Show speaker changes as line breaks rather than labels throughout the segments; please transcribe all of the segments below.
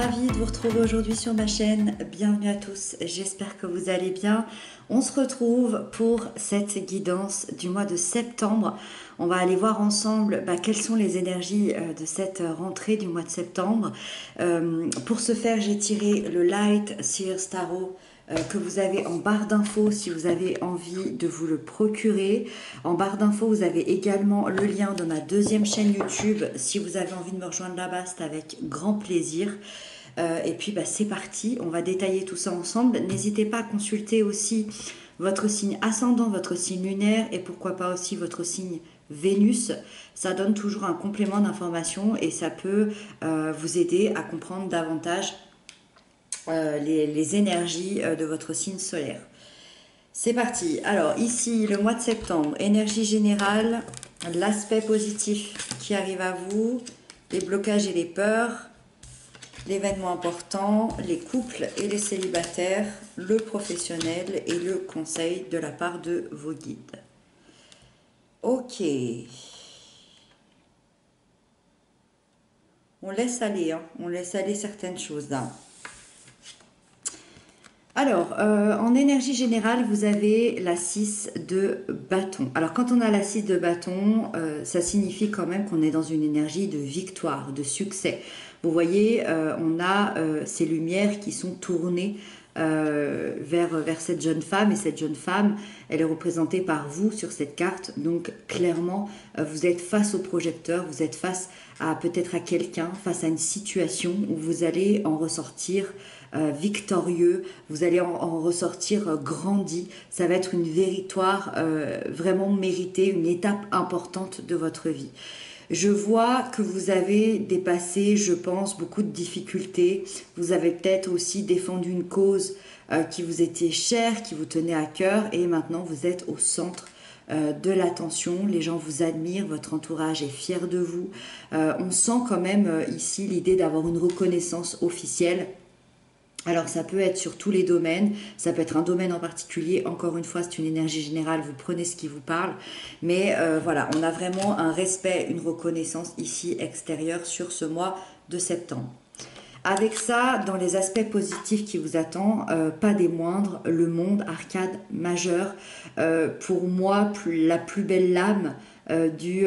ravie de vous retrouver aujourd'hui sur ma chaîne. Bienvenue à tous, j'espère que vous allez bien. On se retrouve pour cette guidance du mois de septembre. On va aller voir ensemble quelles sont les énergies de cette rentrée du mois de septembre. Pour ce faire, j'ai tiré le Light Seers Tarot que vous avez en barre d'infos si vous avez envie de vous le procurer. En barre d'infos, vous avez également le lien de ma deuxième chaîne YouTube. Si vous avez envie de me rejoindre là-bas, c'est avec grand plaisir. Et puis c'est parti, on va détailler tout ça ensemble. N'hésitez pas à consulter aussi votre signe ascendant, votre signe lunaire et pourquoi pas aussi votre signe Vénus. Ça donne toujours un complément d'information et ça peut vous aider à comprendre davantage les énergies de votre signe solaire. C'est parti. Alors ici, le mois de septembre, énergie générale, l'aspect positif qui arrive à vous, les blocages et les peurs, l'événement important, les couples et les célibataires, le professionnel et le conseil de la part de vos guides. Ok. On laisse aller, on laisse aller certaines choses là. Alors, en énergie générale, vous avez la 6 de bâton. Alors, quand on a la 6 de bâton, ça signifie quand même qu'on est dans une énergie de victoire, de succès. Vous voyez, on a ces lumières qui sont tournées vers cette jeune femme. Et cette jeune femme, elle est représentée par vous sur cette carte. Donc, clairement, vous êtes face au projecteur, vous êtes face à peut-être à quelqu'un, face à une situation où vous allez en ressortir victorieux, vous allez en ressortir grandi. Ça va être une victoire vraiment méritée, une étape importante de votre vie. Je vois que vous avez dépassé, je pense, beaucoup de difficultés. Vous avez peut-être aussi défendu une cause qui vous était chère, qui vous tenait à cœur et maintenant vous êtes au centre de l'attention, les gens vous admirent, votre entourage est fier de vous. On sent quand même ici l'idée d'avoir une reconnaissance officielle. Alors ça peut être sur tous les domaines, ça peut être un domaine en particulier, encore une fois c'est une énergie générale, vous prenez ce qui vous parle, mais voilà, on a vraiment un respect, une reconnaissance ici extérieure sur ce mois de septembre. Avec ça, dans les aspects positifs qui vous attendent, pas des moindres, le monde arcade majeur, pour moi la plus belle lame du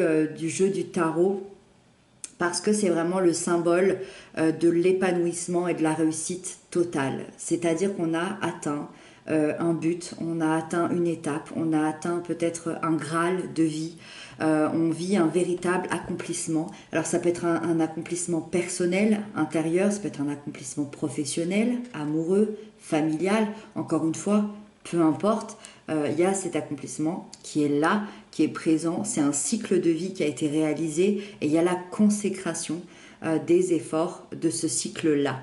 jeu du tarot, parce que c'est vraiment le symbole de l'épanouissement et de la réussite totale. C'est-à-dire qu'on a atteint un but, on a atteint une étape, on a atteint peut-être un graal de vie, on vit un véritable accomplissement. Alors ça peut être un accomplissement personnel, intérieur, ça peut être un accomplissement professionnel, amoureux, familial, encore une fois, peu importe, il y a cet accomplissement qui est là, qui est présent, c'est un cycle de vie qui a été réalisé et il y a la consécration des efforts de ce cycle-là.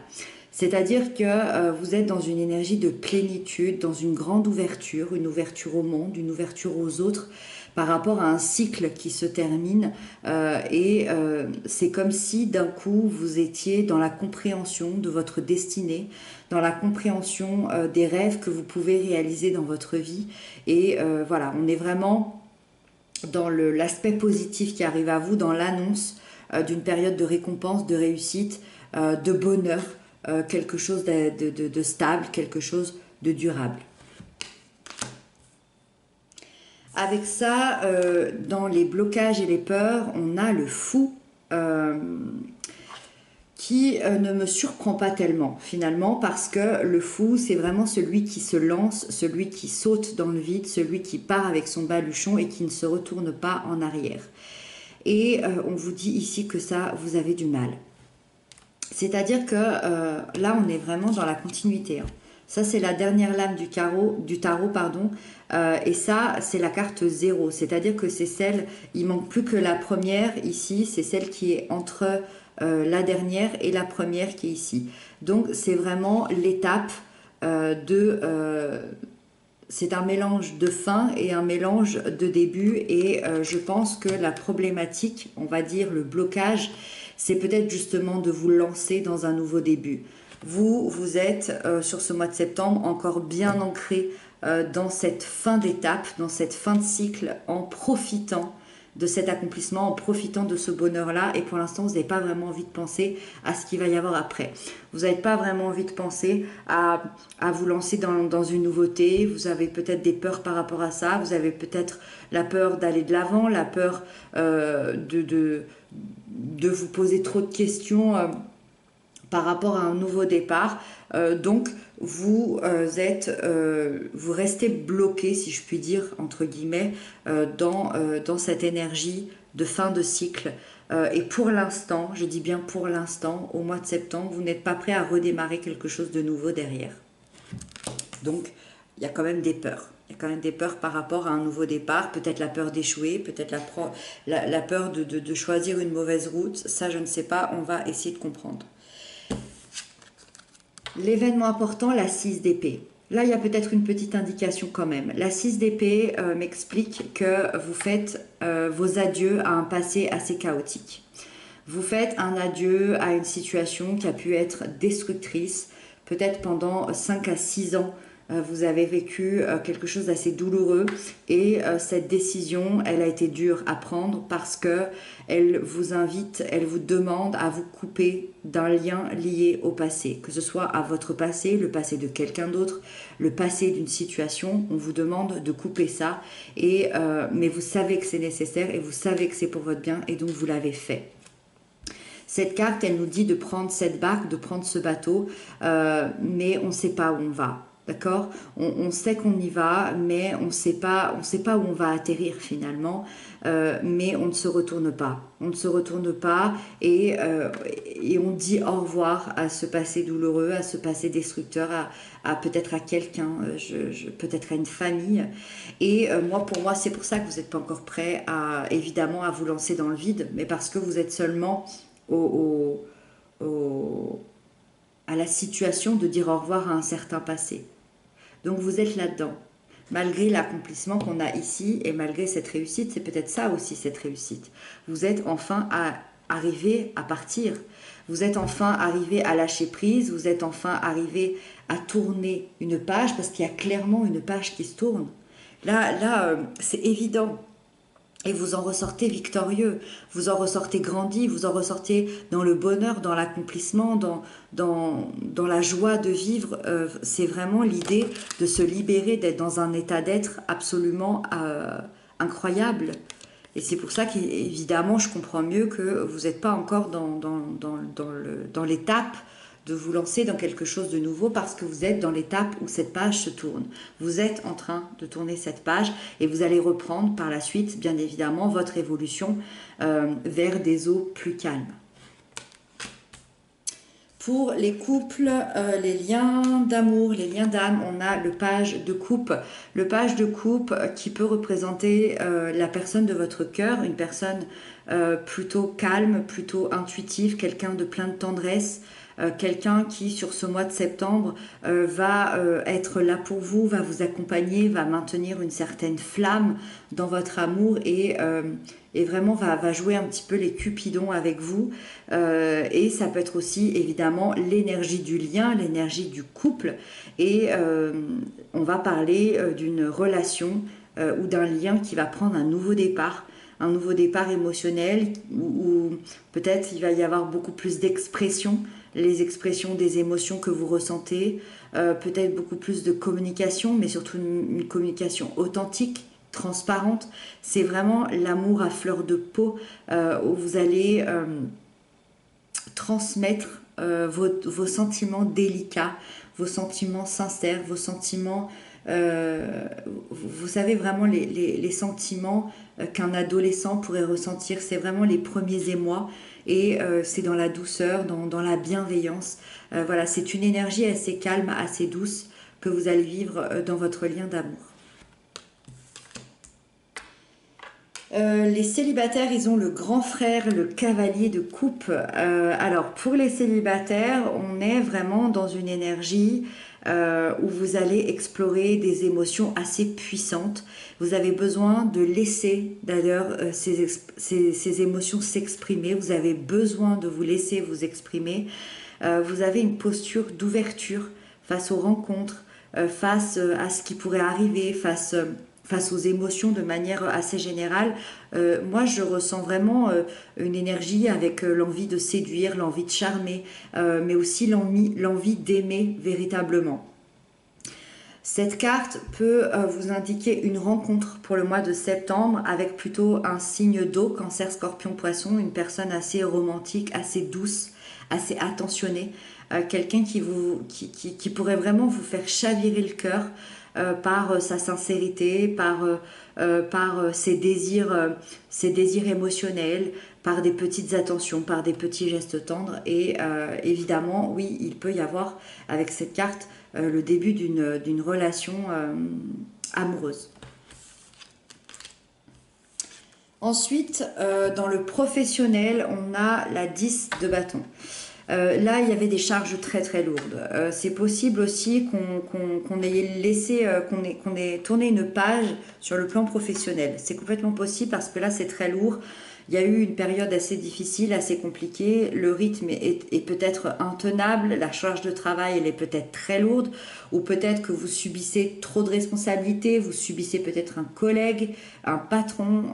C'est-à-dire que vous êtes dans une énergie de plénitude, dans une grande ouverture, une ouverture au monde, une ouverture aux autres, par rapport à un cycle qui se termine c'est comme si d'un coup vous étiez dans la compréhension de votre destinée, dans la compréhension des rêves que vous pouvez réaliser dans votre vie et voilà, on est vraiment dans l'aspect positif qui arrive à vous, dans l'annonce d'une période de récompense, de réussite, de bonheur, quelque chose de stable, quelque chose de durable. Avec ça, dans les blocages et les peurs, on a le fou qui ne me surprend pas tellement finalement parce que le fou, c'est vraiment celui qui se lance, celui qui saute dans le vide, celui qui part avec son baluchon et qui ne se retourne pas en arrière. Et on vous dit ici que ça, vous avez du mal. C'est-à-dire que là, on est vraiment dans la continuité. Ça, c'est la dernière lame du tarot, pardon. Et ça, c'est la carte 0. C'est-à-dire que c'est celle, il manque plus que la première ici, c'est celle qui est entre la dernière et la première qui est ici. Donc, c'est vraiment l'étape c'est un mélange de fin et un mélange de début. Et je pense que la problématique, on va dire le blocage, c'est peut-être justement de vous lancer dans un nouveau début. Vous êtes sur ce mois de septembre encore bien ancré dans cette fin d'étape, dans cette fin de cycle, en profitant de cet accomplissement, en profitant de ce bonheur-là. Et pour l'instant, vous n'avez pas vraiment envie de penser à ce qu'il va y avoir après. Vous n'avez pas vraiment envie de penser à vous lancer dans une nouveauté. Vous avez peut-être des peurs par rapport à ça. Vous avez peut-être la peur d'aller de l'avant, la peur de vous poser trop de questions par rapport à un nouveau départ. Donc, vous restez bloqué, si je puis dire, entre guillemets, dans cette énergie de fin de cycle. Et pour l'instant, je dis bien pour l'instant, au mois de septembre, vous n'êtes pas prêt à redémarrer quelque chose de nouveau derrière. Donc, il y a quand même des peurs. Il y a quand même des peurs par rapport à un nouveau départ, peut-être la peur d'échouer, peut-être la peur de choisir une mauvaise route. Ça, je ne sais pas, on va essayer de comprendre. L'événement important, la 6 d'épée. Là, il y a peut-être une petite indication quand même. La 6 d'épée m'explique que vous faites vos adieux à un passé assez chaotique. Vous faites un adieu à une situation qui a pu être destructrice. Peut-être pendant 5 à 6 ans, vous avez vécu quelque chose d'assez douloureux. Et cette décision, elle a été dure à prendre parce que elle vous invite, elle vous demande à vous couper d'un lien lié au passé. Que ce soit à votre passé, le passé de quelqu'un d'autre, le passé d'une situation, on vous demande de couper ça. Mais vous savez que c'est nécessaire et vous savez que c'est pour votre bien et donc vous l'avez fait. Cette carte, elle nous dit de prendre cette barque, de prendre ce bateau, mais on ne sait pas où on va. D'accord ? On sait qu'on y va, mais on ne sait pas où on va atterrir finalement, mais on ne se retourne pas. On ne se retourne pas et on dit au revoir à ce passé douloureux, à ce passé destructeur, peut-être à quelqu'un, peut-être à une famille. Et pour moi, c'est pour ça que vous n'êtes pas encore prêt évidemment à vous lancer dans le vide, mais parce que vous êtes seulement à la situation de dire au revoir à un certain passé. Donc vous êtes là-dedans. Malgré l'accomplissement qu'on a ici et malgré cette réussite, c'est peut-être ça aussi cette réussite. Vous êtes enfin arrivé à partir. Vous êtes enfin arrivé à lâcher prise. Vous êtes enfin arrivé à tourner une page parce qu'il y a clairement une page qui se tourne. Là, c'est évident. Et vous en ressortez victorieux, vous en ressortez grandi, vous en ressortez dans le bonheur, dans l'accomplissement, dans la joie de vivre. C'est vraiment l'idée de se libérer, d'être dans un état d'être absolument incroyable. Et c'est pour ça qu'évidemment, je comprends mieux que vous n'êtes pas encore dans l'étape de vous lancer dans quelque chose de nouveau parce que vous êtes dans l'étape où cette page se tourne. Vous êtes en train de tourner cette page et vous allez reprendre par la suite, bien évidemment, votre évolution vers des eaux plus calmes. Pour les couples, les liens d'amour, les liens d'âme, on a le page de coupe. Le page de coupe qui peut représenter la personne de votre cœur, une personne plutôt calme, plutôt intuitive, quelqu'un de plein de tendresse, quelqu'un qui sur ce mois de septembre va être là pour vous, va vous accompagner, va maintenir une certaine flamme dans votre amour et vraiment va jouer un petit peu les cupidons avec vous. Et ça peut être aussi évidemment l'énergie du lien, l'énergie du couple. Et on va parler d'une relation ou d'un lien qui va prendre un nouveau départ émotionnel où peut-être il va y avoir beaucoup plus d'expression, les expressions des émotions que vous ressentez, peut-être beaucoup plus de communication, mais surtout une communication authentique, transparente. C'est vraiment l'amour à fleur de peau où vous allez transmettre vos sentiments délicats, vos sentiments sincères, vos sentiments... vous savez vraiment les sentiments qu'un adolescent pourrait ressentir, c'est vraiment les premiers émois et c'est dans la douceur, dans la bienveillance. Voilà, c'est une énergie assez calme, assez douce que vous allez vivre dans votre lien d'amour. Les célibataires, ils ont le grand frère, le cavalier de coupe. Alors, pour les célibataires, on est vraiment dans une énergie où vous allez explorer des émotions assez puissantes. Vous avez besoin de laisser d'ailleurs ces émotions s'exprimer. Vous avez besoin de vous laisser vous exprimer. Vous avez une posture d'ouverture face aux rencontres, face à ce qui pourrait arriver, face face aux émotions de manière assez générale, moi je ressens vraiment une énergie avec l'envie de séduire, l'envie de charmer, mais aussi l'envie d'aimer véritablement. Cette carte peut vous indiquer une rencontre pour le mois de septembre avec plutôt un signe d'eau, cancer, scorpion, poisson, une personne assez romantique, assez douce, assez attentionnée, quelqu'un qui pourrait vraiment vous faire chavirer le cœur par sa sincérité, par ses désirs émotionnels, par des petites attentions, par des petits gestes tendres. Et évidemment, oui, il peut y avoir avec cette carte le début d'une relation amoureuse. Ensuite, dans le professionnel, on a la 10 de bâton. Là, il y avait des charges très très lourdes. C'est possible aussi qu'on ait tourné une page sur le plan professionnel. C'est complètement possible parce que là, c'est très lourd. Il y a eu une période assez difficile, assez compliquée. Le rythme est peut-être intenable. La charge de travail, elle est peut-être très lourde. Ou peut-être que vous subissez trop de responsabilités. Vous subissez peut-être un collègue, un patron.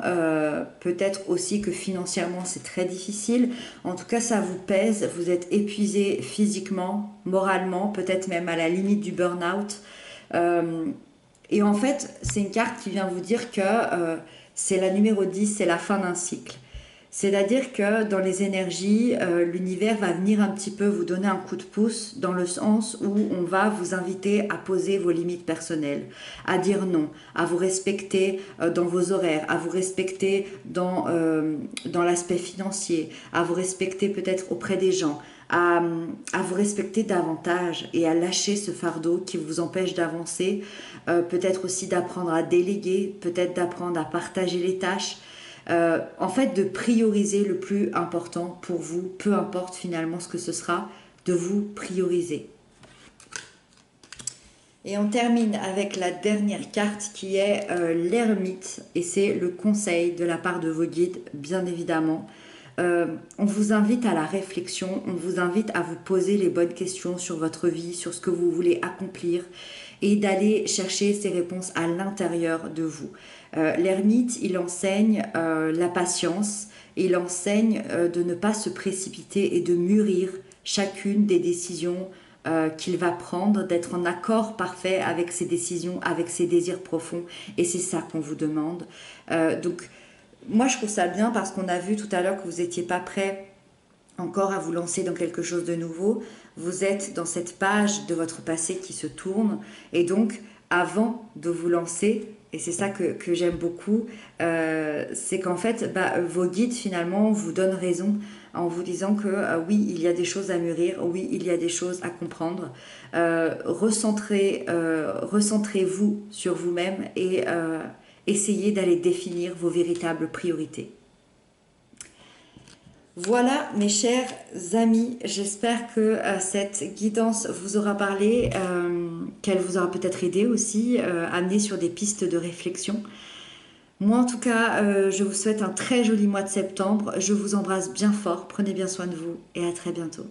Peut-être aussi que financièrement, c'est très difficile. En tout cas, ça vous pèse. Vous êtes épuisé physiquement, moralement, peut-être même à la limite du burn-out. Et en fait, c'est une carte qui vient vous dire que c'est la numéro 10, c'est la fin d'un cycle. C'est-à-dire que dans les énergies, l'univers va venir un petit peu vous donner un coup de pouce dans le sens où on va vous inviter à poser vos limites personnelles, à dire non, à vous respecter dans vos horaires, à vous respecter dans l'aspect financier, à vous respecter peut-être auprès des gens, à vous respecter davantage et à lâcher ce fardeau qui vous empêche d'avancer, peut-être aussi d'apprendre à déléguer, peut-être d'apprendre à partager les tâches, en fait de prioriser le plus important pour vous, peu importe finalement ce que ce sera, de vous prioriser. Et on termine avec la dernière carte qui est l'ermite et c'est le conseil de la part de vos guides, bien évidemment. On vous invite à la réflexion, on vous invite à vous poser les bonnes questions sur votre vie, sur ce que vous voulez accomplir et d'aller chercher ces réponses à l'intérieur de vous. L'ermite, il enseigne la patience, il enseigne de ne pas se précipiter et de mûrir chacune des décisions qu'il va prendre, d'être en accord parfait avec ses décisions, avec ses désirs profonds. Et c'est ça qu'on vous demande. Donc, moi, je trouve ça bien parce qu'on a vu tout à l'heure que vous n'étiez pas prêt encore à vous lancer dans quelque chose de nouveau. Vous êtes dans cette page de votre passé qui se tourne. Et donc, avant de vous lancer, et c'est ça que j'aime beaucoup, c'est qu'en fait, vos guides, finalement, vous donnent raison en vous disant que oui, il y a des choses à mûrir, oui, il y a des choses à comprendre. Recentrez-vous sur vous-même et essayez d'aller définir vos véritables priorités. Voilà mes chers amis, j'espère que cette guidance vous aura parlé, qu'elle vous aura peut-être aidé aussi, amené sur des pistes de réflexion. Moi en tout cas, je vous souhaite un très joli mois de septembre, je vous embrasse bien fort, prenez bien soin de vous et à très bientôt.